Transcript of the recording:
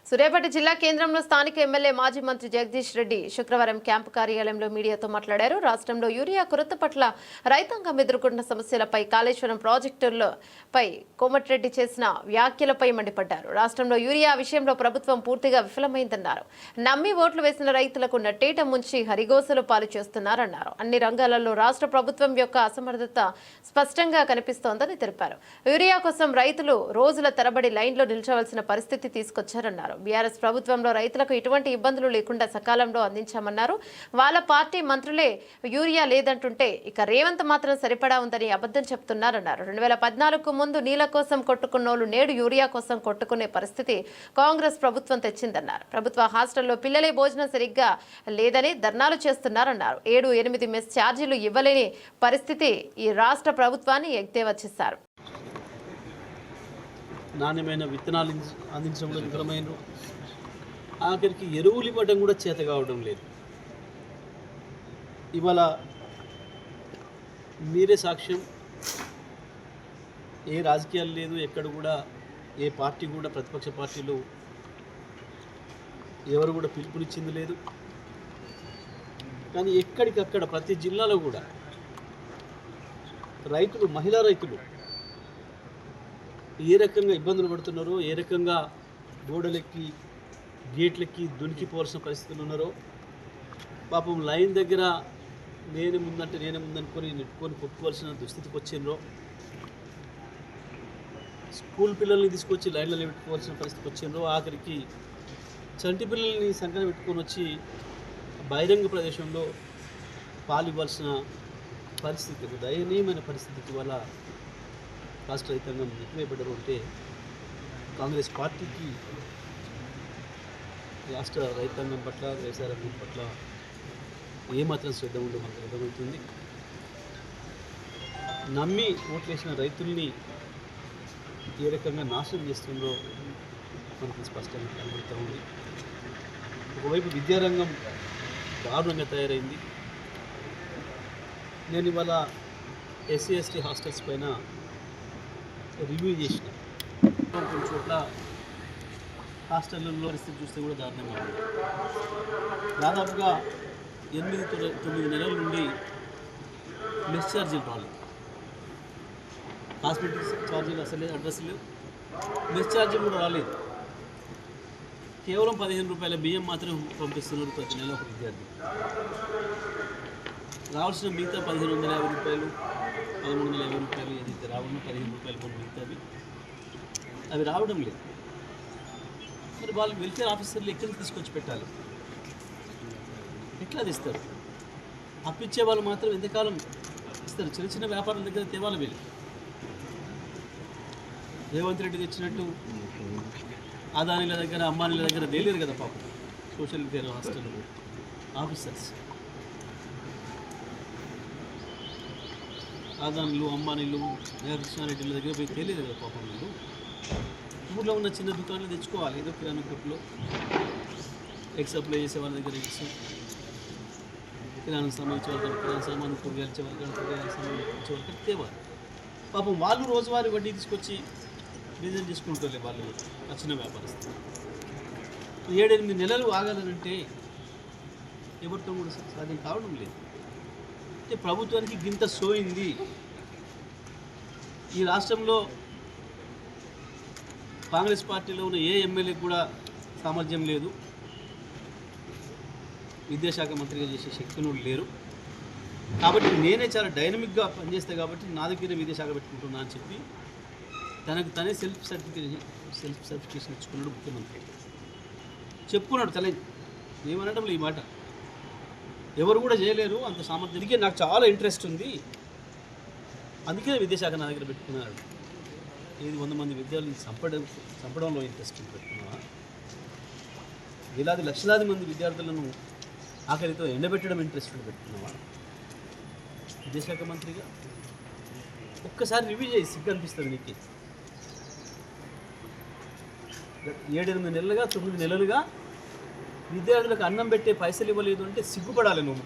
సూర్యాపేట జిల్లా కేంద్రంలో స్థానిక ఎమ్మెల్యే మాజీ మంత్రి జగదీష్ రెడ్డి శుక్రవారం క్యాంపు కార్యాలయంలో మీడియాతో మాట్లాడారు. రాష్ట్రంలో యూరియా కొరత పట్ల రైతాంగం ఎదుర్కొంటున్న సమస్యలపై, కాళేశ్వరం ప్రాజెక్టులపై కోమటిరెడ్డి చేసిన వ్యాఖ్యలపై మండిపడ్డారు. రాష్ట్రంలో యూరియా విషయంలో ప్రభుత్వం పూర్తిగా విఫలమైందన్నారు. నమ్మి ఓట్లు వేసిన రైతులకు నట్టేట ముంచి హరిగోసలు పాలు చేస్తున్నారన్నారు. అన్ని రంగాలలో రాష్ట్ర ప్రభుత్వం యొక్క అసమర్థత స్పష్టంగా కనిపిస్తోందని తెలిపారు. యూరియా కోసం రైతులు రోజుల తరబడి లైన్లో నిల్చోవలసిన పరిస్థితి తీసుకొచ్చారన్నారు. బీఆర్ఎస్ ప్రభుత్వంలో రైతులకు ఎటువంటి ఇబ్బందులు లేకుండా సకాలంలో అందించామన్నారు. వాళ్ళ పార్టీ మంత్రులే యూరియా లేదంటుంటే ఇక రేవంత్ మాత్రం సరిపడా ఉందని అబద్ధం చెప్తున్నారన్నారు. 2014కు ముందు నీళ్ల కోసం కొట్టుకున్నోళ్లు నేడు యూరియా కోసం కొట్టుకునే పరిస్థితి కాంగ్రెస్ ప్రభుత్వం తెచ్చిందన్నారు. ప్రభుత్వ హాస్టల్లో పిల్లలే భోజనం సరిగ్గా లేదని ధర్నాలు చేస్తున్నారన్నారు. 7-8 మెస్ ఛార్జీలు ఇవ్వలేని పరిస్థితి ఈ రాష్ట్ర ప్రభుత్వాన్ని ఎద్దేవా చేశారు. నాణ్యమైన విత్తనాలు అందించడంలో విఫలమైన, ఆఖరికి ఎరువులు ఇవ్వడం కూడా చేత కావడం లేదు. ఇవాళ మీరే సాక్ష్యం. ఏ రాజకీయాలు లేదు, ఎక్కడ కూడా ఏ పార్టీ కూడా, ప్రతిపక్ష పార్టీలు ఎవరు కూడా పిలుపునిచ్చింది లేదు. కానీ ఎక్కడికక్కడ ప్రతి జిల్లాలో కూడా రైతులు, మహిళా రైతులు ఏ రకంగా ఇబ్బందులు పడుతున్నారో, ఏ రకంగా గోడలెక్కి గేట్లెక్కి దునికిపోవాల్సిన పరిస్థితులు ఉన్నారో, పాపం లైన్ దగ్గర నేనే ముందనుకొని నెట్టుకొని కొట్టుకోవాల్సిన దుస్థితికి వచ్చిండ్రో, స్కూల్ పిల్లల్ని తీసుకొచ్చి లైన్లలో పెట్టుకోవాల్సిన పరిస్థితికి వచ్చిండ్రో, ఆఖరికి చంటి పిల్లల్ని సంకన పెట్టుకొని వచ్చి బహిరంగ ప్రదేశంలో పాలు ఇవ్వాల్సిన పరిస్థితి, దయనీయమైన పరిస్థితికి వల్ల రాష్ట్ర రైతాంగం నెట్టివేయబడ్డారు. అంటే కాంగ్రెస్ పార్టీకి రాష్ట్ర రైతాంగం పట్ల, వ్యవసాయ రంగం పట్ల ఏమాత్రం శ్రద్ధ ఉందో మనకు అర్థమవుతుంది. నమ్మి ఓట్లేసిన రైతుల్ని ఏ రకంగా నాశనం చేస్తుందో మనకు స్పష్టంగా కనబడుతూ ఉంది. ఒకవైపు విద్యారంగం దారుణంగా తయారైంది. నేను ఇవాళ SC/ST హాస్టల్స్ పైన రివ్యూ చేసిన. కొన్ని చోట్ల హాస్టల్లో పరిస్థితి చూస్తే కూడా దారుణంగా ఉంది. దాదాపుగా 8-9 నెలల నుండి మెస్ ఛార్జీలు రాలేదు. హాస్పిటల్ ఛార్జీలు అసలే అడ్రస్ లేవు, మెస్ ఛార్జీలు కూడా రాలేదు. కేవలం 15 రూపాయల బియ్యం మాత్రం పంపిస్తున్నారు ప్రతి నెల ఒక విద్యార్థి. రావాల్సిన మిగతా 1550 రూపాయలు, 1350 రూపాయలు ఏదైతే రావడం, 15 రూపాయలు కొన్ని మిగతావి అవి రావడం లేదు. మరి వాళ్ళు వెల్ఫేర్ ఆఫీసర్లు ఎక్కడికి తీసుకొచ్చి పెట్టాలి? ఎట్లా తీస్తారు? అప్పిచ్చే వాళ్ళు మాత్రం ఎంతకాలం ఇస్తారు? చిన్న చిన్న వ్యాపారాల దగ్గర తేవాలి వీళ్ళు. రేవంత్ రెడ్డి తెచ్చినట్టు అదానీల దగ్గర, అంబానీల దగ్గర తేలేరు కదా పాపం సోషల్ వెల్ఫేర్ హాస్టల్ ఆఫీసర్స్. అదానీలు, అంబానీలు, కృష్ణారెడ్డిల దగ్గర పోయి తెలియదు కదా పాపం. వీళ్ళు ఊళ్ళో ఉన్న చిన్న దుకాణాలు తెచ్చుకోవాలి. ఏదో కిరాణా కొట్టులో ఎగ్స్ సప్లై చేసే వాళ్ళ దగ్గర ఎగ్స్, కిరాణా సామాన్ ఇచ్చే వాళ్ళకి కిరాణా సామాన్, కూరగాయలు ఇచ్చే వాళ్ళకి కూరగాయల సామాన్ ఇచ్చే వాళ్ళకి తేవాలి. పాపం వాళ్ళు రోజువారీ వడ్డీ తీసుకొచ్చి బిజినెస్ చేసుకుంటారు వాళ్ళు, వచ్చిన వ్యాపారస్తులు. 7-8 నెలలు ఆగాలనంటే ఎవరితో కూడా సాధ్యం కావడం లేదు. అంటే ప్రభుత్వానికి గింత సోయింది. ఈ రాష్ట్రంలో కాంగ్రెస్ పార్టీలో ఉన్న ఏ ఎమ్మెల్యే కూడా సామర్థ్యం లేదు, విద్యాశాఖ మంత్రిగా చేసే శక్తులు లేరు. కాబట్టి నేనే చాలా డైనమిక్గా పనిచేస్తే కాబట్టి నా దగ్గర విద్యాశాఖ పెట్టుకుంటున్నా అని చెప్పి తనకు తనే సెల్ఫ్ సర్టిఫికేషన్ ఇచ్చుకున్నాడు ముఖ్యమంత్రి. చెప్పుకున్నాడు తలే, ఏమనడం ఈ మాట ఎవరు కూడా చేయలేరు అంత సామర్థ్యం. అందుకే నాకు చాలా ఇంట్రెస్ట్ ఉంది, అందుకే విద్యాశాఖ నా దగ్గర పెట్టుకున్నాడు. ఇది 100 మంది విద్యార్థులను చంపడంలో ఇంట్రెస్ట్ పెట్టుకున్నావా? వేలాది లక్షలాది మంది విద్యార్థులను ఆఖరితో ఎండబెట్టడం ఇంట్రెస్ట్ పెట్టుకున్నావా? విద్యాశాఖ మంత్రిగా ఒక్కసారి రివ్యూ చేసి సిగ్గు అనిపిస్తుంది నీకు. 7-8 నెలలుగా 9 నెలలుగా విద్యార్థులకు అన్నం పెట్టే పైసలు ఇవ్వలేదు అంటే సిగ్గుపడాలి నువ్వు.